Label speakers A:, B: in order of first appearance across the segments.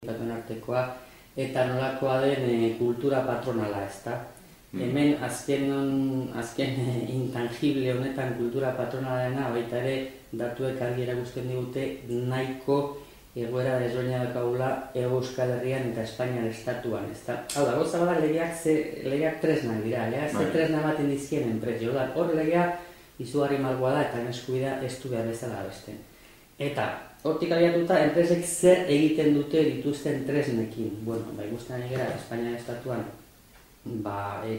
A: artekoa, eta nolakoa den kultura patronala, ezta? Hemen azken intangible honetan kultura patronalena, baita ere datuek argi erakusten digute nahiko egoera desberdina daukagula Hego Euskal Herrian eta Espainiar estatuan, ezta? Hau da, gauza bada legeak tresnak dira, ze tresna ematen dizkien enpresa, hor legea izugarri malgoa da eta eskubidea ez du behar bezala abesten. Eta hortik abiatuta, enpresek zer egiten dute dituzten tresnekin. Bueno, ikusten ari gara, Espainiar estatuan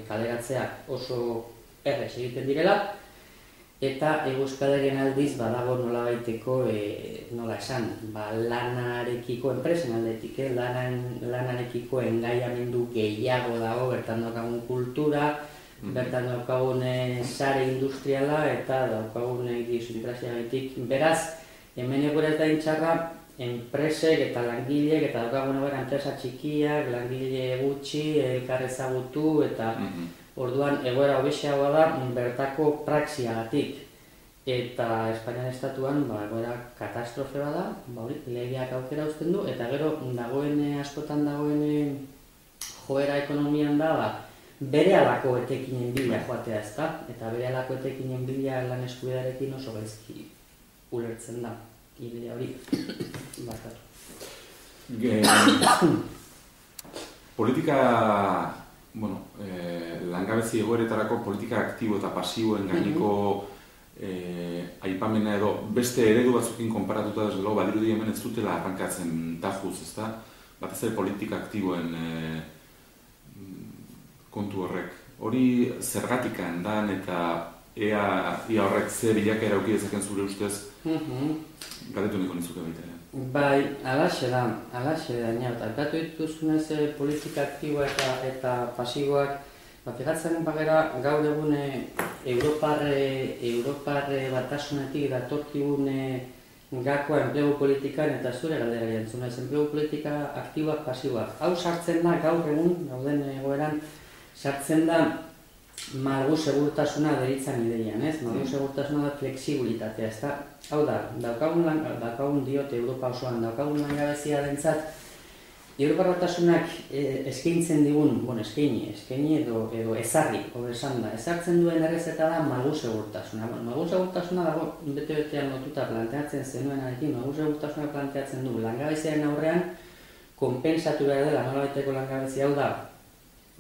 A: kaleratzeak oso errez egiten direla, eta Hego Euskal Herrian aldiz badago nolabaiteko, nola esan, lanarekiko, enpresen aldetik, lanarekiko engaiamendu gehiago dago, bertan daukagun kultura, bertan daukagun sare industriala eta daukagun idiosinkrazia-gaitik. Beraz, hemen egoera ez da intxarra, enpresek eta langileek eta daukagun enpresa txikiak, langile gutxi, elkar ezagutu eta orduan egoera hobexeagoa da bertako praxiagatik. Eta Espainiar estatuan egoera katastrofe bada, legeak aukera uzten du, eta gero askotan dagoen joera ekonomian da, bere alako etekinen bila joatea, ezta? Eta bere alako etekinen bila lan eskubidearekin oso gaizki ulertzen da. Ibidea hori, bakatu.
B: Politika, langabezi egoeretarako politika aktibo eta pasiboen gaineko aipamena edo beste eredu batzukin konparatuta desde logo, badirudi hemen ez dutela arrankatzen tajuz, ezta? Batez ere politika aktiboen kontu horrek. Hori zergatikan dan eta ea horrek ze bilakaera auki dezaken zure ustez galdetu niko nizuke baita.
A: Bai, alaxe da, eta gatu dituzunez politika aktiboa eta pasiboak, fijatzen bagera gaur egun Europar batasunetik datorkigun gakoa enplegu politikan eta zure galdera jantzunez, enplegu politika aktiboak, pasiboak. Hau sartzen da gaur egun, gauden egoeran, sartzen da malgu segurtasuna deritzan ideian, ez? Malgu segurtasuna da flexibilitatea, ez da? Hau da, daukagun diote Europa osoan, daukagun langabezia dentzat, Europar batasunak eskaintzen digun, eskaini edo ezarri, esan da, ezartzen duen errezeta da malgu segurtasuna. Malgu segurtasuna dago bete-betean lotuta planteatzen zenuenarekin, malgu segurtasuna planteatzen du langabeziaren aurrean konpentsatu behar dela nolabaiteko langabezia, hau da,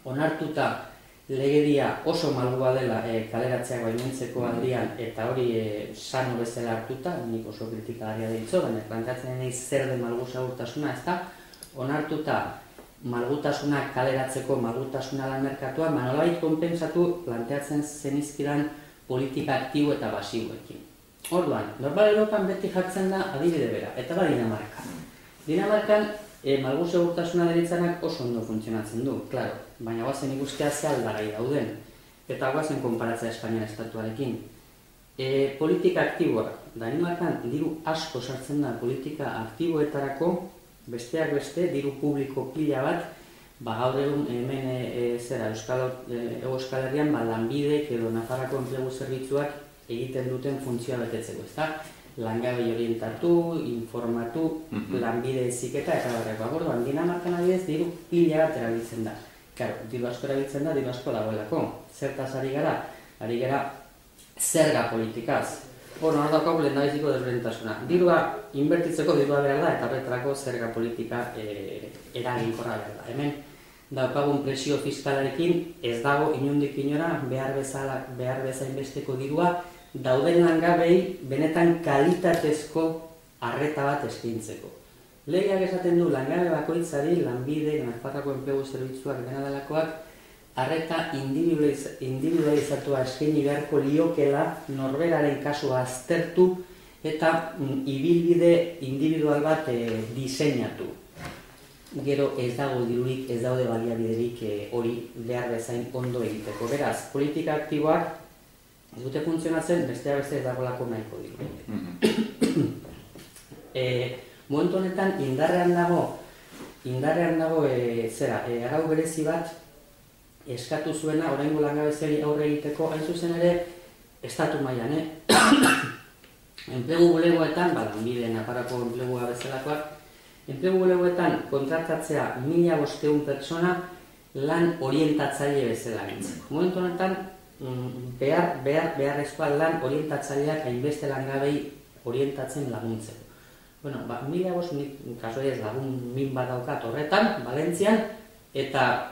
A: onartuta legedia oso malgua dela kaleratzeak baimentzeko aldian eta hori sano bezala hartuta, nik oso kritikagarria deitzo, baina planteatzen nahi zer den malgu segurtasuna, ez da, onartuta malgutasuna kaleratzeko malgutasuna lan merkatua, nolabait konpentsatu planteatzen zenizkidan politika aktibo eta basiboekin. Orduan, normal Europan beti jartzen da adibide bera, eta Dinamarkan. Dinamarkan malgu segurtasuna deritzanak oso ondo funtzionatzen du, klaro, baina guazen ikustea ze aldagai dauden, eta guazen konparatzea Espainiar estatuarekin. Politika aktiboa, Danimarkan diru asko sartzen da politika aktiboetarako, besteak beste, diru publiko pila bat, gaur egun hemen Hego Euskal Herrian lanbidek edo Nafarrako enplegu zerbitzuak egiten duten funtzioa betetzeko, ezta? Langabei orientatu, informatu, lanbide eziketa eta barreko. Orduan, Dinamarkan adibidez diru pila bat erabiltzen da. Claro, diru asko erabiltzen da, diru asko dagoelako. Zertaz ari gara? Ari gara zerga politikaz. Hor daukagu lehendabiziko desberdintasuna. Dirua inbertitzeko dirua behar da eta horretarako zerga politika eraginkorra behar da. Hemen daukagun presio fiskalarekin ez dago inondik inora behar bezain besteko dirua dauden langabei benetan kalitatezko arreta bat eskaintzeko. Legeak esaten du langabe bakoitzari, lanbide, Nafarrako enplegu zerbitzuak dena delakoak, arreta individualizatua eskaini beharko liokela norberaren kasua aztertu eta ibilbide individual bat diseinatu. Gero ez dago dirurik, ez daude baliabiderik hori behar bezain ondo egiteko. Beraz, politika aktiboak ez dute funtzionatzen, bestea beste ez dagolako nahiko diru. Momentu honetan indarrean dago arau berezi bat eskatu zuena oraingo langabeziari aurre egiteko, hain zuzen ere estatu mailan, enplegu bulegoetan, lanbide Nafarroko enplegua bezalakoak, enplegu bulegoetan kontratatzea 1500 pertsona lan orientatzaile bezala gintzeko. Momentu honetan, beharrezkoa lan orientatzaileak hainbeste langabei orientatzen laguntzeko. Bueno, 1500 kasu ez lagun min bat daukat horretan, Valentzian, eta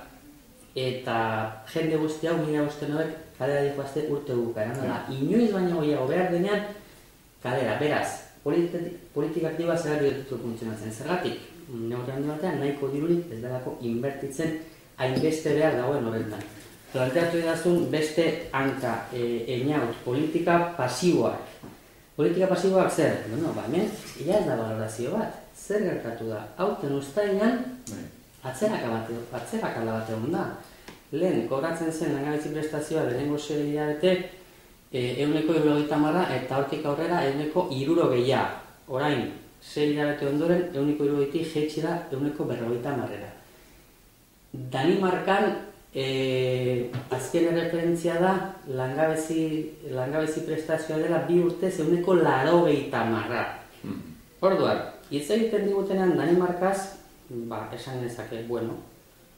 A: jende guzti hau 1500 kalera dihoazte urte bukaeran. Inoiz baina gehiago behar denean kalera. Beraz, politika aktiboa zergatik ditutu funtzionatzen. Zergatik, neurri batean nahiko dirurik ez delako inbertitzen hainbeste behar dagoen horretan. Planteatu edazun beste hanka einaut, politika pasiboak. Politika pasiboak zer? Bueno, hemen, ia ez da valorazio bat. Zer gertatu da? Aurten uztailean atzerakala bat egon da. Lehen, kobratzen zen langabezi prestazioa lehenengo 6 hilabete 170 eta hortik aurrera 160. Orain, 6 hilabete ondoren 160 jaitsi da 150. Danimarkan azken referentzia da langabezi prestazioa dela 2 urtez 180. Orduan, hitz egiten digutenean Danimarkaz, esan nezake, bueno,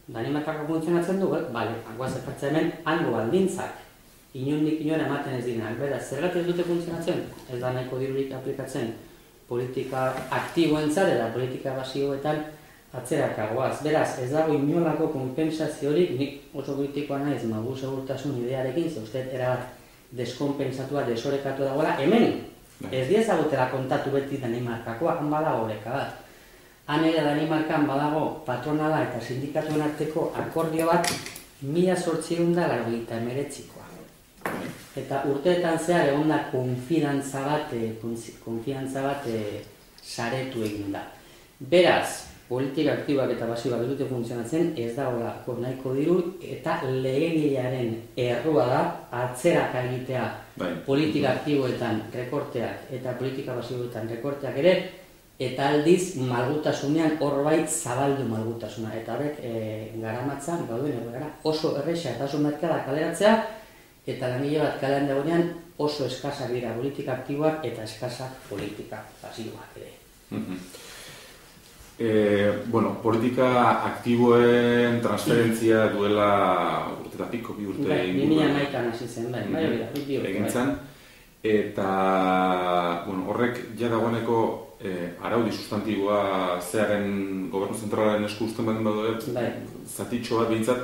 A: Danimarkako funtzionatzen du, bale, hangoaz ekartza hemen, hango baldintzak, inondik inora ematen ez dinak, beraz, zergatik ez dute funtzionatzen, ez da nahiko dirurik aplikatzen politika aktiboentzat eta politika basioetan atzerakagoaz. Beraz, ez dago inolako konpensaziorik, nik oso kritikoa naiz magu segurtasun idearekin, ze uste erabat deskompensatua, desorekatu dagoela, hemen, ez diezagutela kontatu beti Danimarkakoa, han bada oreka bat. Han ere Danimarkan badago patronala eta sindikatuen arteko akordio bat 1889koa. Eta urteetan zehar egon da konfiantza bat saretu egin da. Beraz, politika aktiboak eta pasioak ez dute funtzionatzen, ez dagoelako nahiko diru eta legegilearen errua da atzeraka egitea politika aktiboetan rekorteak eta politika pasioetan rekorteak ere, eta aldiz malgutasunean horbait zabaldu malgutasuna. Eta horrek garamatzan gauden egoera oso erresa eta oso merkada kaleratzea, eta langile bat kalean dagoenean oso eskasak dira politika aktiboak eta eskasak politika pasiboak ere.
B: Bueno, politika aktiboen transferentzia duela urte eta piko, 2 urte
A: ingurua. 2011an hasi zen, bai,
B: egintzan. Eta horrek ja dagoeneko araudi sustantiboa zearen gobernu zentralaren esku uzten badin badue, zatitxo bat behintzat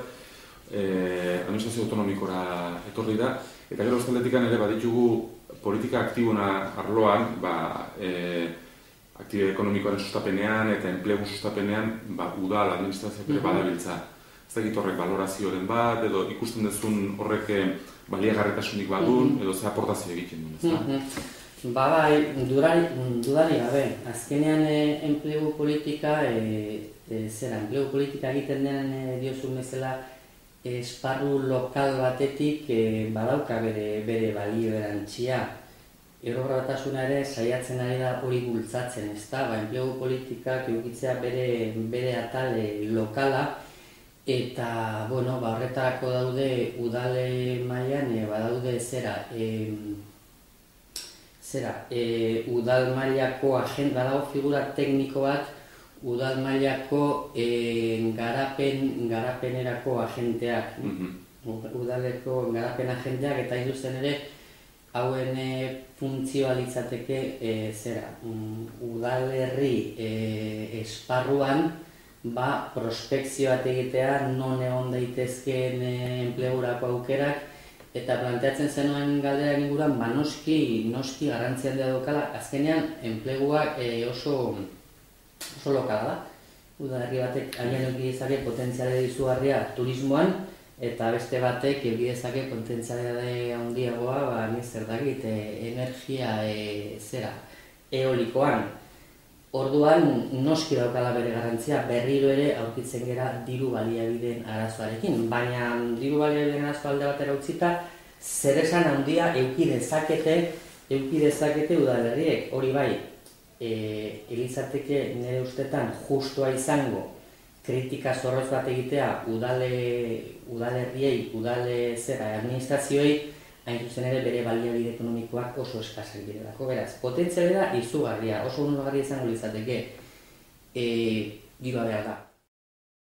B: administrazio autonomikora etorri da. Eta gero ostaletikan ere baditugu politika aktibona arloan, aktibe ekonomikoaren sustapenean eta enplegu sustapenean udal administrazioak ere badabiltza. Ez dakit horrek valorazioaren bat, edo ikusten duzun horrek baliagarritasunik badun, edo ze aportazio egiten duen, ez da?
A: Bai, dudari gabe. Azkenean enplegu politika, enplegu politika egiten denen diozun bezala esparru lokal batetik badauka bere balio erantzia. Europar Batasuna ere saiatzen ari da hori bultzatzen, ez da? Enplegu politikak edukitzea bere atal lokala, eta, horretarako daude udale mailan, badaude udal mailako agenda dago figura tekniko bat, udal mailako garapenerako agenteak. Udaleko garapen agenteak eta induzen ere hauen funtzioa litzateke udalerri esparruan prospekzioa egitea, non egon daitezkeen enplegurako aukerak, eta planteatzen zenuen galdera inguruan, noski garrantzian da daukala, azkenean enpleguak oso lokala da. Udalerri batek agian eduki dezake potentziale izugarria turismoan, eta beste batek eduki dezake potentziale handiagoa, zer dakit, energia eolikoan. Orduan, noski daukala bere garrantzia, berriro ere aurkitzen gera diru baliabideen arazoarekin. Baina diru baliabideen arazoa alde batera utzita, zer esan handia eduki dezakete udalerriek. Hori bai, elitzateke nire ustetan justua izango kritika zorroz bat egitea udalerriei, administrazioei, hain zuzen ere bere baliabide ekonomikoak oso eskasak direlako. Beraz, potentziala da izugarria, oso onuragarria izango litzateke. giroa behar da.